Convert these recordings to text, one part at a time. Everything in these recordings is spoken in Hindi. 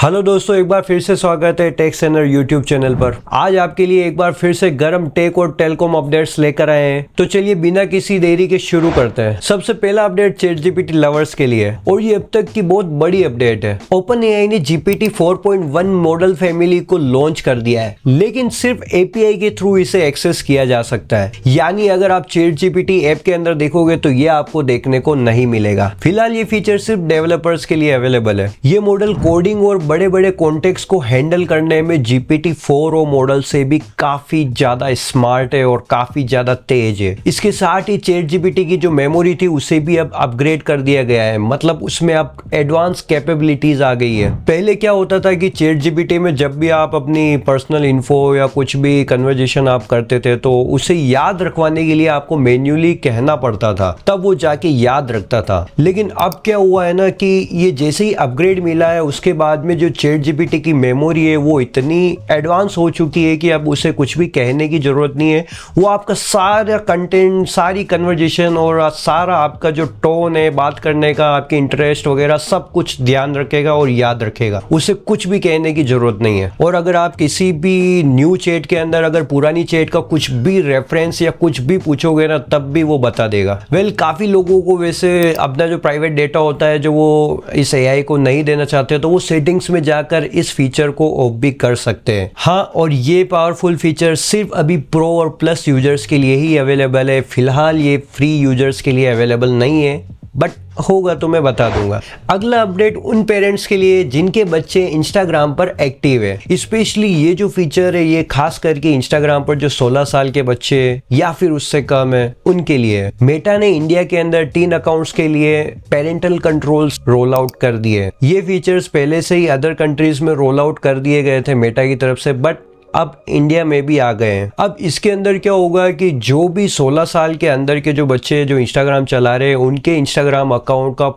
हेलो दोस्तों, एक बार फिर से स्वागत है टेक सेनर यूट्यूब चैनल पर। आज आपके लिए एक बार फिर से गर्म टेक और टेलीकॉम अपडेट्स लेकर आए हैं। तो चलिए बिना किसी देरी के शुरू करते हैं। सबसे पहला अपडेट ChatGPT लवर्स के लिए और ये अब तक की बहुत बड़ी अपडेट है। OpenAI ने GPT 4.1 मॉडल फैमिली को लॉन्च कर दिया है, लेकिन सिर्फ API के थ्रू इसे एक्सेस किया जा सकता है। यानी अगर आप ChatGPT ऐप के अंदर देखोगे तो ये आपको देखने को नहीं मिलेगा। फिलहाल ये फीचर सिर्फ डेवलपर्स के लिए अवेलेबल है। ये मॉडल कोडिंग और बड़े बड़े कॉन्टेक्स्ट को हैंडल करने में GPT-4o मॉडल से भी काफी ज्यादा स्मार्ट है और काफी ज्यादा तेज है। इसके साथ ही ChatGPT की जो मेमोरी थी उसे भी अब अपग्रेड कर दिया गया है, मतलब उसमें अब एडवांस कैपेबिलिटीज आ गई है। पहले क्या होता था कि ChatGPT में जब भी आप अपनी पर्सनल इन्फो या कुछ भी कन्वर्जेशन आप करते थे तो उसे याद रखवाने के लिए आपको मैन्युअली कहना पड़ता था, तब वो जाके याद रखता था। लेकिन अब क्या हुआ है ना कि ये जैसे ही अपग्रेड मिला है उसके बाद में जो ChatGPT की मेमोरी है वो इतनी एडवांस हो चुकी है कि अब उसे कुछ भी कहने की जरूरत नहीं है। वो आपका सारा कंटेंट, सारी कन्वर्जेशन और सारा आपका जो टोन है बात करने का, आपके इंटरेस्ट वगैरह सब कुछ ध्यान रखेगा और याद रखेगा। उसे कुछ भी कहने की जरूरत नहीं है। और अगर आप किसी भी न्यू चैट के अंदर अगर पुरानी चैट का कुछ भी रेफरेंस या कुछ भी पूछोगे ना, तब भी वो बता देगा। काफी लोगों को वैसे अपना जो प्राइवेट डेटा होता है जो वो इस AI को नहीं देना चाहते तो वो सेटिंग्स में जाकर इस फीचर को ऑफ भी कर सकते हैं। हाँ, और ये पावरफुल फीचर सिर्फ अभी प्रो और प्लस यूजर्स के लिए ही अवेलेबल है। फिलहाल ये फ्री यूजर्स के लिए अवेलेबल नहीं है, बट होगा तो मैं बता दूंगा। अगला अपडेट उन पेरेंट्स के लिए जिनके बच्चे इंस्टाग्राम पर एक्टिव है। स्पेशली ये जो फीचर है ये खास करके इंस्टाग्राम पर जो 16 साल के बच्चे या फिर उससे कम है उनके लिए। मेटा ने इंडिया के अंदर टीन अकाउंट्स के लिए पेरेंटल कंट्रोल्स रोल आउट कर दिए। ये फीचर्स पहले से ही अदर कंट्रीज में रोल आउट कर दिए गए थे मेटा की तरफ से, बट अब इंडिया में भी आ गए हैं। अब इसके अंदर क्या होगा कि जो भी 16 साल के अंदर के जो बच्चे जो इंस्टाग्राम चला रहे हैं उनके इंस्टाग्राम अकाउंट का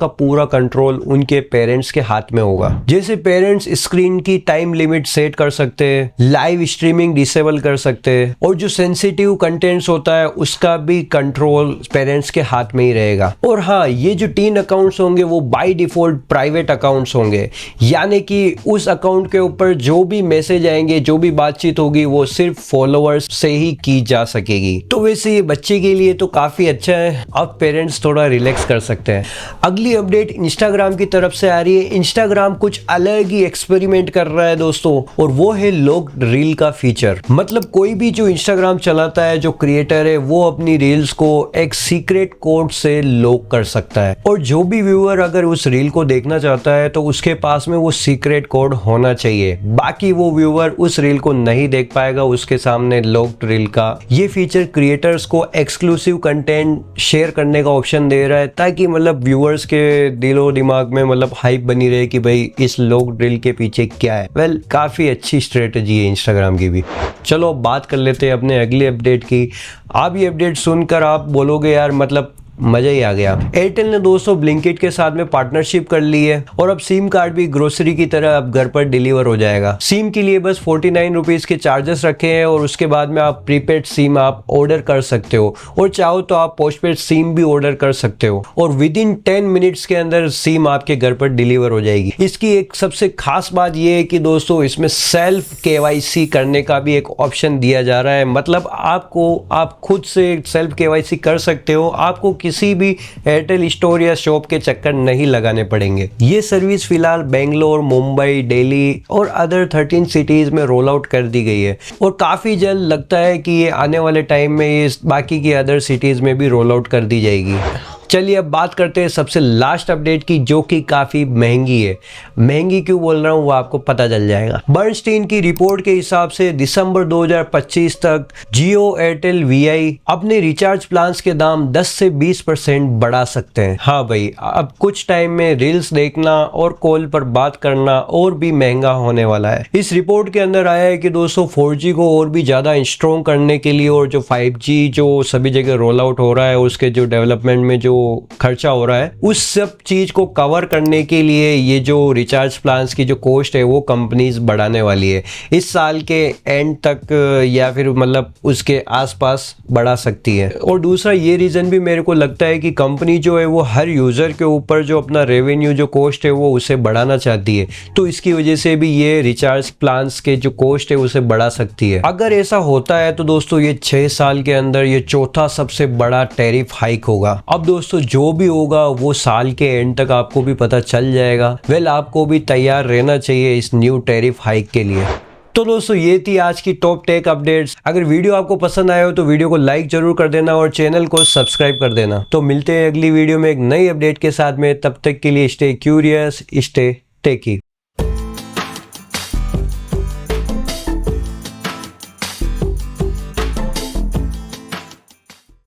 पूरा कंट्रोल उनके पेरेंट्स के हाथ में होगा। जैसे पेरेंट्स स्क्रीन की टाइम लिमिट सेट कर सकते हैं, लाइव स्ट्रीमिंग डिसेबल कर सकते हैं और जो सेंसिटिव कंटेंट्स होता है उसका भी कंट्रोल पेरेंट्स के हाथ में ही रहेगा। और हाँ, ये जो टीन अकाउंट्स होंगे वो बाय डिफॉल्ट प्राइवेट अकाउंट्स होंगे, यानी कि उस अकाउंट के ऊपर जो भी मैसेज आएंगे, जो भी बातचीत होगी वो सिर्फ फॉलोअर्स से ही की जा सकेगी। तो वैसे ये बच्चे के लिए तो काफी अच्छा है, अब पेरेंट्स थोड़ा रिलैक्स कर सकते हैं। अगली अपडेट इंस्टाग्राम की तरफ से आ रही है। इंस्टाग्राम कुछ अलग ही एक्सपेरिमेंट कर रहा है दोस्तों, और वो है लॉक्ड रील का फीचर। मतलब कोई भी जो इंस्टाग्राम चलाता है, जो क्रिएटर है, वो अपनी रील्स को एक सीक्रेट कोड से लॉक कर सकता है। और जो भी व्यूअर अगर उस रील को देखना चाहता है तो उसके पास में वो सीक्रेट कोड होना चाहिए, बाकी वो व्यूअर उस रील को नहीं देख पाएगा उसके सामने लॉक्ड रील का। ये फीचर क्रिएटर्स को एक्सक्लूसिव कंटेंट शेयर करने का ऑप्शन दे रहा है, ताकि मतलब व्यूअर्स के दिलो दिमाग में मतलब हाइप बनी रहे कि भाई इस लॉक्ड रील के पीछे क्या है। काफी अच्छी स्ट्रेटेजी है इंस्टाग्राम की भी। चलो बात कर लेते हैं अपने अगले अपडेट की। आप ये अपडेट सुनकर आप बोलोगे यार मतलब मजा ही आ गया। एयरटेल ने दोस्तों ब्लिंकिट के साथ में पार्टनरशिप कर ली है और अब सिम कार्ड भी ग्रोसरी की तरह अब घर पर डिलीवर हो जाएगा। सिम के लिए बस 49 रुपीज के चार्जेस रखे हैं और उसके बाद में आप प्रीपेड सिम आप ऑर्डर कर सकते हो और चाहो तो आप पोस्टपेड सिम भी ऑर्डर कर सकते हो और विद इन 10 मिनट्स के अंदर सिम आपके घर पर डिलीवर हो जाएगी। इसकी एक सबसे खास बात यह है कि दोस्तों इसमें सेल्फ KYC करने का भी एक ऑप्शन दिया जा रहा है। मतलब आप खुद से सेल्फ KYC कर सकते हो, आपको किसी भी एयरटेल स्टोर या शॉप के चक्कर नहीं लगाने पड़ेंगे। ये सर्विस फिलहाल बेंगलोर, मुंबई, दिल्ली और अदर 13 सिटीज में रोल आउट कर दी गई है और काफी जल्द लगता है कि ये आने वाले टाइम में ये बाकी की अदर सिटीज में भी रोल आउट कर दी जाएगी। चलिए अब बात करते हैं सबसे लास्ट अपडेट की, जो कि काफी महंगी है। महंगी क्यों बोल रहा हूं वो आपको पता चल जाएगा। बर्नस्टीन की रिपोर्ट के हिसाब से दिसंबर 2025 तक जियो, एयरटेल, VI अपने रिचार्ज प्लान्स के दाम 10 से 20% बढ़ा सकते हैं। हाँ भाई, अब कुछ टाइम में रील्स देखना और कॉल पर बात करना और भी महंगा होने वाला है। इस रिपोर्ट के अंदर आया है कि दोस्तों 4G को और भी ज्यादा स्ट्रॉन्ग करने के लिए और जो 5G जो सभी जगह रोल आउट हो रहा है उसके जो डेवलपमेंट में जो खर्चा हो रहा है उस सब चीज को कवर करने के लिए ये जो रिचार्ज प्लान्स की जो कॉस्ट है वो कंपनीज बढ़ाने वाली है इस साल के एंड तक, या फिर मतलब उसके आसपास बढ़ा सकती है। और दूसरा ये रीजन भी मेरे को लगता है कि कंपनी जो है वो हर यूजर के ऊपर जो अपना रेवेन्यू जो कॉस्ट है वो उसे बढ़ाना चाहती है, तो इसकी वजह से भी ये रिचार्ज प्लान्स के जो कॉस्ट है उसे बढ़ा सकती है। अगर ऐसा होता है तो दोस्तों ये 6 साल के अंदर ये चौथा सबसे बड़ा टैरिफ हाइक होगा। अब दोस्तों जो भी होगा वो साल के एंड तक आपको भी पता चल जाएगा। वेल, आपको भी तैयार रहना चाहिए इस न्यू टैरिफ हाइक के लिए। तो दोस्तों ये थी आज की टॉप टेक अपडेट्स। अगर वीडियो आपको पसंद आया हो तो वीडियो को लाइक जरूर कर देना और चैनल को सब्सक्राइब कर देना। तो मिलते हैं अगली वीडियो में एक नई अपडेट के साथ में, तब तक के लिए स्टे क्यूरियस, स्टे टेकी।